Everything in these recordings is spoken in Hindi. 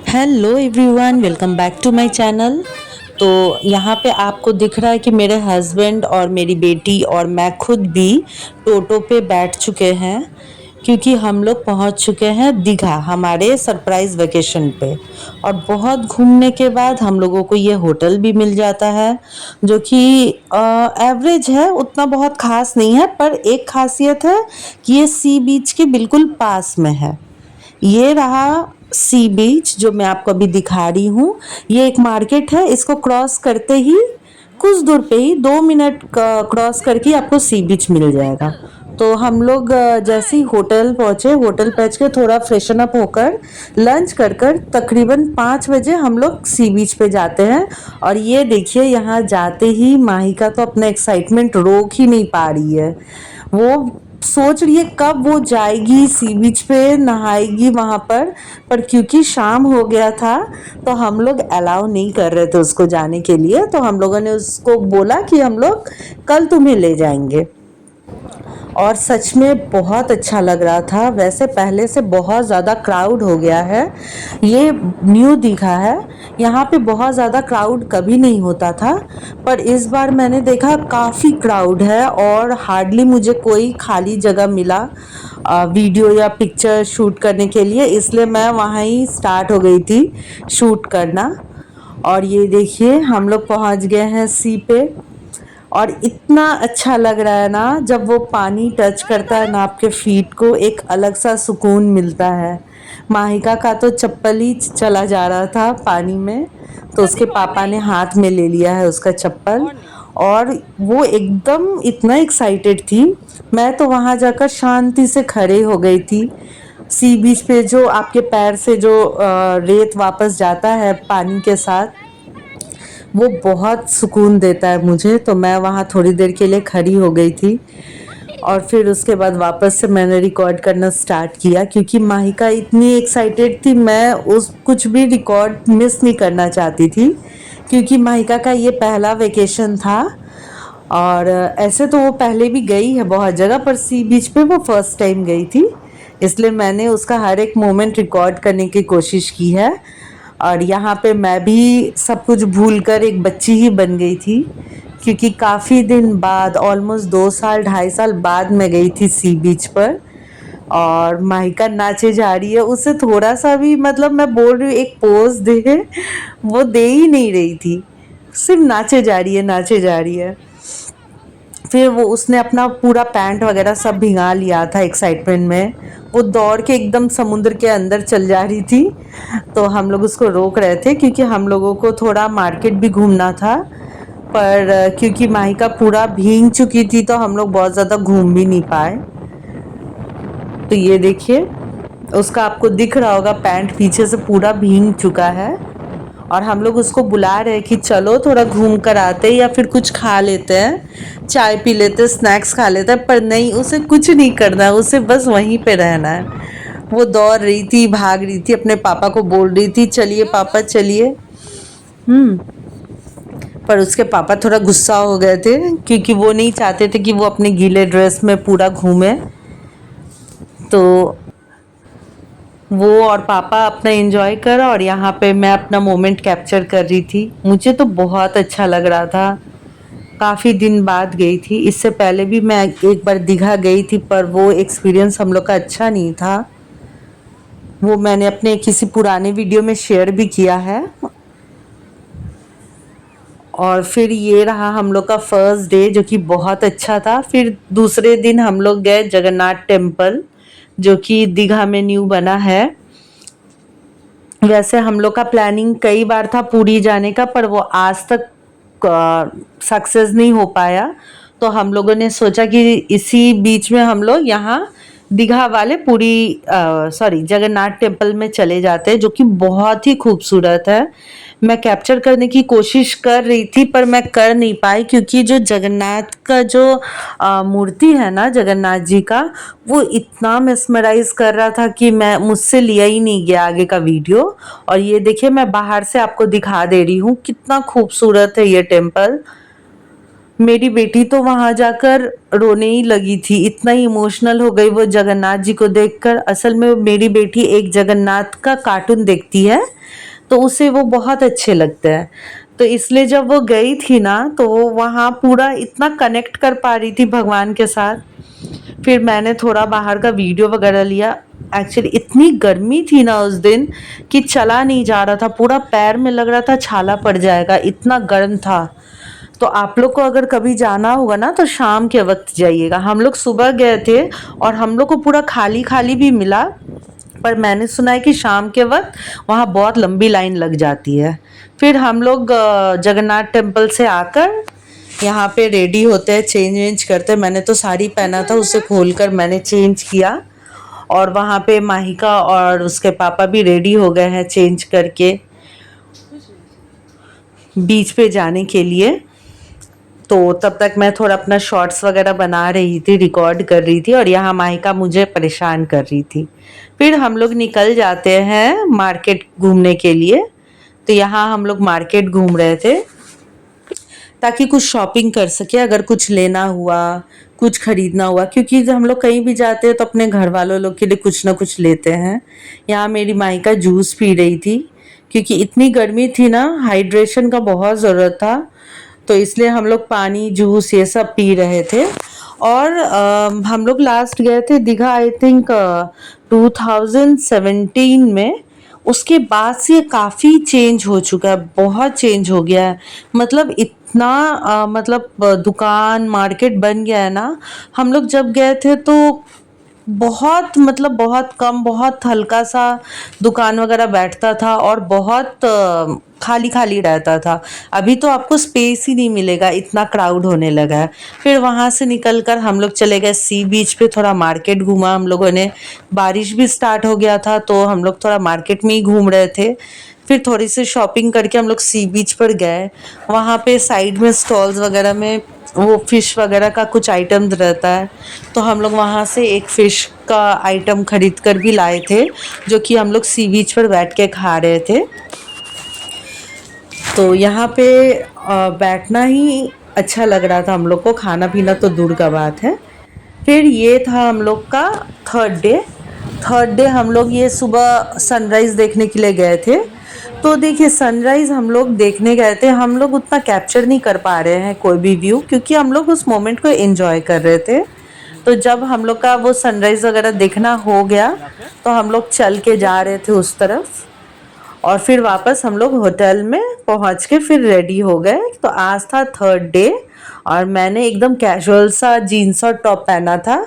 Hello everyone, welcome back to my channel. तो यहाँ पे आपको दिख रहा है कि मेरे हस्बैंड और मेरी बेटी और मैं खुद भी टोटो पे बैठ चुके हैं, क्योंकि हम लोग पहुँच चुके हैं दीघा हमारे सरप्राइज वेकेशन पे। और बहुत घूमने के बाद हम लोगों को ये होटल भी मिल जाता है, जो कि एवरेज है, उतना बहुत खास नहीं है, पर एक खासियत है कि ये सी बीच के बिल्कुल पास में है। ये रहा सी बीच जो मैं आपको अभी दिखा रही हूँ। ये एक मार्केट है, इसको क्रॉस करते ही कुछ दूर पे ही 2 मिनट क्रॉस करके आपको सी बीच मिल जाएगा। तो हम लोग जैसे ही होटल पहुँचे, होटल पहुँच के थोड़ा फ्रेशन अप होकर लंच कर कर तकरीबन 5 बजे हम लोग सी बीच पे जाते हैं। और ये देखिए, यहाँ जाते ही माहिका तो अपना एक्साइटमेंट रोक ही नहीं पा रही है। वो सोच रही है कब वो जाएगी सी बीच पे, नहाएगी वहां पर क्योंकि शाम हो गया था तो हम लोग अलाउ नहीं कर रहे थे उसको जाने के लिए। तो हम लोगों ने उसको बोला कि हम लोग कल तुम्हें ले जाएंगे। और सच में बहुत अच्छा लग रहा था। वैसे पहले से बहुत ज़्यादा क्राउड हो गया है। ये न्यू दीघा है, यहाँ पे बहुत ज़्यादा क्राउड कभी नहीं होता था, पर इस बार मैंने देखा काफ़ी क्राउड है और हार्डली मुझे कोई खाली जगह मिला वीडियो या पिक्चर शूट करने के लिए, इसलिए मैं वहाँ ही स्टार्ट हो गई थी शूट करना। और ये देखिए, हम लोग पहुँच गए हैं सी पे। और इतना अच्छा लग रहा है ना, जब वो पानी टच करता है ना आपके फीट को, एक अलग सा सुकून मिलता है। माहिका का तो चप्पल ही चला जा रहा था पानी में, तो उसके पापा ने हाथ में ले लिया है उसका चप्पल। और वो एकदम इतना एक्साइटेड थी। मैं तो वहाँ जाकर शांति से खड़े हो गई थी। सी बीच पे जो आपके पैर से जो रेत वापस जाता है पानी के साथ, वो बहुत सुकून देता है मुझे। तो मैं वहाँ थोड़ी देर के लिए खड़ी हो गई थी और फिर उसके बाद वापस से मैंने रिकॉर्ड करना स्टार्ट किया, क्योंकि माहिका इतनी एक्साइटेड थी, मैं उस कुछ भी रिकॉर्ड मिस नहीं करना चाहती थी, क्योंकि माहिका का ये पहला वेकेशन था। और ऐसे तो वो पहले भी गई है बहुत जगह, पर सी बीच पे वो फर्स्ट टाइम गई थी, इसलिए मैंने उसका हर एक मोमेंट रिकॉर्ड करने की कोशिश की है। और यहाँ पे मैं भी सब कुछ भूलकर एक बच्ची ही बन गई थी, क्योंकि काफ़ी दिन बाद, ऑलमोस्ट 2 साल 2.5 साल बाद मैं गई थी सी बीच पर। और माहिका नाचे जा रही है, उसे थोड़ा सा भी, मतलब मैं बोल रही हूँ एक पोज दे, वो दे ही नहीं रही थी, सिर्फ नाचे जा रही है, नाचे जा रही है। फिर वो उसने अपना पूरा पैंट वगैरह सब भिगा लिया था एक्साइटमेंट में, वो दौड़ के एकदम समुद्र के अंदर चल जा रही थी। तो हम लोग उसको रोक रहे थे, क्योंकि हम लोगों को थोड़ा मार्केट भी घूमना था, पर क्योंकि माहिका पूरा भीग चुकी थी तो हम लोग बहुत ज़्यादा घूम भी नहीं पाए। तो ये देखिए, उसका आपको दिख रहा होगा पैंट पीछे से पूरा भीग चुका है। और हम लोग उसको बुला रहे हैं कि चलो थोड़ा घूम कर आते हैं या फिर कुछ खा लेते हैं, चाय पी लेते हैं, स्नैक्स खा लेते हैं, पर नहीं, उसे कुछ नहीं करना है, उसे बस वहीं पे रहना है। वो दौड़ रही थी, भाग रही थी, अपने पापा को बोल रही थी चलिए पापा चलिए। हम्म। पर उसके पापा थोड़ा गुस्सा हो गए थे, क्योंकि वो नहीं चाहते थे कि वो अपने गीले ड्रेस में पूरा घूमे। तो वो और पापा अपना एंजॉय कर, और यहाँ पे मैं अपना मोमेंट कैप्चर कर रही थी। मुझे तो बहुत अच्छा लग रहा था। काफ़ी दिन बाद गई थी, इससे पहले भी मैं एक बार दीघा गई थी, पर वो एक्सपीरियंस हम लोग का अच्छा नहीं था। वो मैंने अपने किसी पुराने वीडियो में शेयर भी किया है। और फिर ये रहा हम लोग का फर्स्ट डे, जो कि बहुत अच्छा था। फिर दूसरे दिन हम लोग गए जगन्नाथ टेम्पल, जो कि दीघा में न्यू बना है। वैसे हम लोग का प्लानिंग कई बार था पुरी जाने का, पर वो आज तक सक्सेस नहीं हो पाया। तो हम लोगों ने सोचा कि इसी बीच में हम लोग यहाँ दीघा वाले पुरी, सॉरी, जगन्नाथ टेम्पल में चले जाते हैं, जो कि बहुत ही खूबसूरत है। मैं कैप्चर करने की कोशिश कर रही थी, पर मैं कर नहीं पाई, क्योंकि जो जगन्नाथ का जो मूर्ति है ना जगन्नाथ जी का, वो इतना मेस्मराइज कर रहा था कि मैं मुझसे लिया ही नहीं गया आगे का वीडियो। और ये देखिए, मैं बाहर से आपको दिखा दे रही हूँ कितना खूबसूरत है ये टेम्पल। मेरी बेटी तो वहाँ जाकर रोने ही लगी थी, इतना ही इमोशनल हो गई वो जगन्नाथ जी को देखकर। असल में मेरी बेटी एक जगन्नाथ का कार्टून देखती है, तो उसे वो बहुत अच्छे लगते हैं। तो इसलिए जब वो गई थी ना, तो वो वहाँ पूरा इतना कनेक्ट कर पा रही थी भगवान के साथ। फिर मैंने थोड़ा बाहर का वीडियो वगैरह लिया। एक्चुअली इतनी गर्मी थी ना उस दिन कि चला नहीं जा रहा था, पूरा पैर में लग रहा था छाला पड़ जाएगा, इतना गर्म था। तो आप लोग को अगर कभी जाना होगा ना तो शाम के वक्त जाइएगा। हम लोग सुबह गए थे और हम लोग को पूरा खाली खाली भी मिला, पर मैंने सुना है कि शाम के वक्त वहाँ बहुत लंबी लाइन लग जाती है। फिर हम लोग जगन्नाथ टेम्पल से आकर यहाँ पे रेडी होते हैं, चेंज वेंज करते हैं। मैंने तो साड़ी पहना था, उसे खोलकर मैंने चेंज किया। और वहाँ पे माहिका और उसके पापा भी रेडी हो गए हैं चेंज करके बीच पे जाने के लिए। तो तब तक मैं थोड़ा अपना शॉर्ट्स वगैरह बना रही थी, रिकॉर्ड कर रही थी, और यहाँ माहिका मुझे परेशान कर रही थी। फिर हम लोग निकल जाते हैं मार्केट घूमने के लिए। तो यहाँ हम लोग मार्केट घूम रहे थे ताकि कुछ शॉपिंग कर सके, अगर कुछ लेना हुआ, कुछ खरीदना हुआ, क्योंकि जब हम लोग कहीं भी जाते हैं तो अपने घर वालों लोग के लिए कुछ ना कुछ लेते हैं। यहाँ मेरी माहिका जूस पी रही थी, क्योंकि इतनी गर्मी थी ना, हाइड्रेशन का बहुत ज़रूरत था। तो इसलिए हम लोग पानी जूस ये सब पी रहे थे। और हम लोग लास्ट गए थे दीघा, आई थिंक 2017 में। उसके बाद से ये काफ़ी चेंज हो चुका है, बहुत चेंज हो गया है। मतलब इतना मतलब दुकान मार्केट बन गया है ना। हम लोग जब गए थे तो बहुत मतलब बहुत कम, बहुत हल्का सा दुकान वगैरह बैठता था और बहुत खाली खाली रहता था। अभी तो आपको स्पेस ही नहीं मिलेगा, इतना क्राउड होने लगा है। फिर वहाँ से निकल कर हम लोग चले गए सी बीच पे, थोड़ा मार्केट घूमा हम लोगों ने। बारिश भी स्टार्ट हो गया था तो हम लोग थोड़ा मार्केट में ही घूम रहे थे। फिर थोड़ी सी शॉपिंग करके हम लोग सी बीच पर गए। वहाँ पे साइड में स्टॉल्स वगैरह में वो फिश वगैरह का कुछ आइटम रहता है, तो हम लोग वहाँ से एक फ़िश का आइटम खरीद कर भी लाए थे, जो कि हम लोग सी बीच पर बैठ के खा रहे थे। तो यहाँ पे बैठना ही अच्छा लग रहा था हम लोग को, खाना पीना तो दूर का बात है। फिर ये था हम लोग का थर्ड डे। थर्ड डे हम लोग ये सुबह सनराइज़ देखने के लिए गए थे। तो देखिए, सनराइज़ हम लोग देखने गए थे, हम लोग उतना कैप्चर नहीं कर पा रहे हैं कोई भी व्यू, क्योंकि हम लोग उस मोमेंट को एंजॉय कर रहे थे। तो जब हम लोग का वो सनराइज़ वगैरह देखना हो गया तो हम लोग चल के जा रहे थे उस तरफ, और फिर वापस हम लोग होटल में पहुंच के फिर रेडी हो गए। तो आज था थर्ड डे और मैंने एकदम कैजुअल सा जीन्स और टॉप पहना था,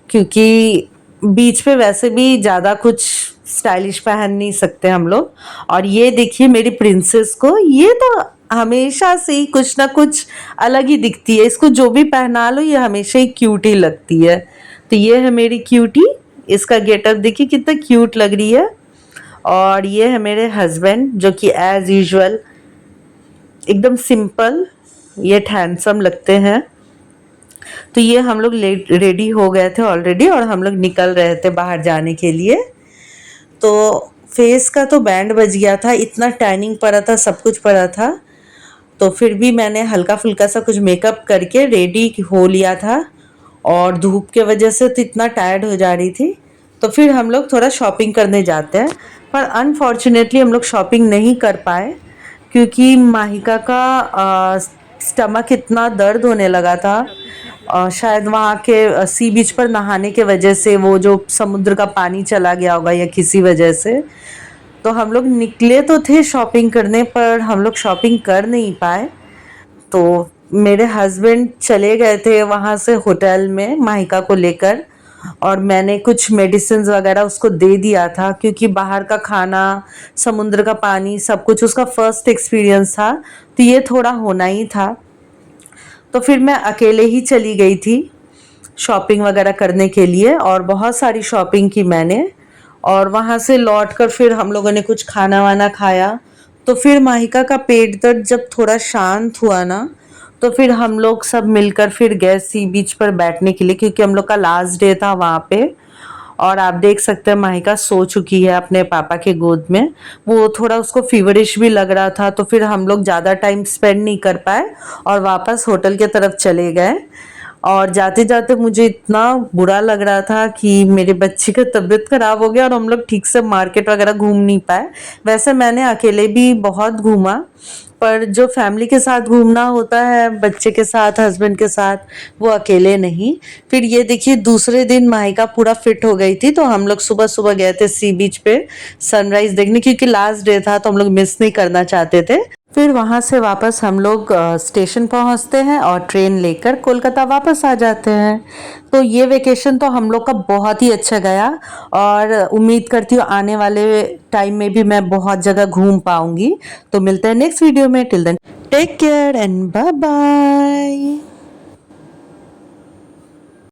क्योंकि बीच पे वैसे भी ज़्यादा कुछ स्टाइलिश पहन नहीं सकते हम लोग। और ये देखिए मेरी प्रिंसेस को, ये तो हमेशा से ही कुछ ना कुछ अलग ही दिखती है, इसको जो भी पहना लो ये हमेशा ही क्यूट ही लगती है। तो ये है मेरी क्यूटी, इसका गेटअप देखिए कितना क्यूट लग रही है। और ये है मेरे हस्बैंड, जो कि एज यूजुअल एकदम सिंपल येट हैंडसम लगते हैं। तो ये हम लोग रेडी हो गए थे ऑलरेडी और हम लोग निकल रहे थे बाहर जाने के लिए। तो फेस का तो बैंड बज गया था, इतना टैनिंग पड़ा था, सब कुछ पड़ा था। तो फिर भी मैंने हल्का फुल्का सा कुछ मेकअप करके रेडी हो लिया था, और धूप के वजह से तो इतना टायर्ड हो जा रही थी। तो फिर हम लोग थोड़ा शॉपिंग करने जाते हैं, पर अनफॉर्चुनेटली हम लोग शॉपिंग नहीं कर पाए, क्योंकि माहिका का स्टमक इतना दर्द होने लगा था। शायद वहाँ के सी बीच पर नहाने के वजह से वो जो समुद्र का पानी चला गया होगा या किसी वजह से। तो हम लोग निकले तो थे शॉपिंग करने, पर हम लोग शॉपिंग कर नहीं पाए। तो मेरे हस्बैंड चले गए थे वहाँ से होटल में माहिका को लेकर, और मैंने कुछ मेडिसिन वगैरह उसको दे दिया था, क्योंकि बाहर का खाना, समुद्र का पानी, सब कुछ उसका फर्स्ट एक्सपीरियंस था, तो ये थोड़ा होना ही था। तो फिर मैं अकेले ही चली गई थी शॉपिंग वगैरह करने के लिए, और बहुत सारी शॉपिंग की मैंने। और वहाँ से लौट कर फिर हम लोगों ने कुछ खाना वाना खाया। तो फिर माहिका का पेट दर्द जब थोड़ा शांत हुआ ना, तो फिर हम लोग सब मिलकर फिर गए सी बीच पर बैठने के लिए, क्योंकि हम लोग का लास्ट डे था वहाँ पे। और आप देख सकते हैं माहिका सो चुकी है अपने पापा के गोद में। वो थोड़ा उसको फीवरिश भी लग रहा था, तो फिर हम लोग ज़्यादा टाइम स्पेंड नहीं कर पाए और वापस होटल के तरफ चले गए। और जाते जाते मुझे इतना बुरा लग रहा था कि मेरे बच्चे का तबीयत खराब हो गया और हम लोग ठीक से मार्केट वगैरह घूम नहीं पाए। वैसे मैंने अकेले भी बहुत घूमा, पर जो फैमिली के साथ घूमना होता है, बच्चे के साथ, हस्बैंड के साथ, वो अकेले नहीं। फिर ये देखिए दूसरे दिन माहिका पूरा फिट हो गई थी, तो हम लोग सुबह सुबह गए थे सी बीच पे सनराइज देखने, क्योंकि लास्ट डे था तो हम लोग मिस नहीं करना चाहते थे। फिर वहाँ से वापस हम लोग स्टेशन पहुँचते हैं और ट्रेन लेकर कोलकाता वापस आ जाते हैं। तो ये वेकेशन तो हम लोग का बहुत ही अच्छा गया और उम्मीद करती हूँ आने वाले टाइम में भी मैं बहुत जगह घूम पाऊंगी। तो मिलते हैं नेक्स्ट वीडियो में। Till then take care and bye bye.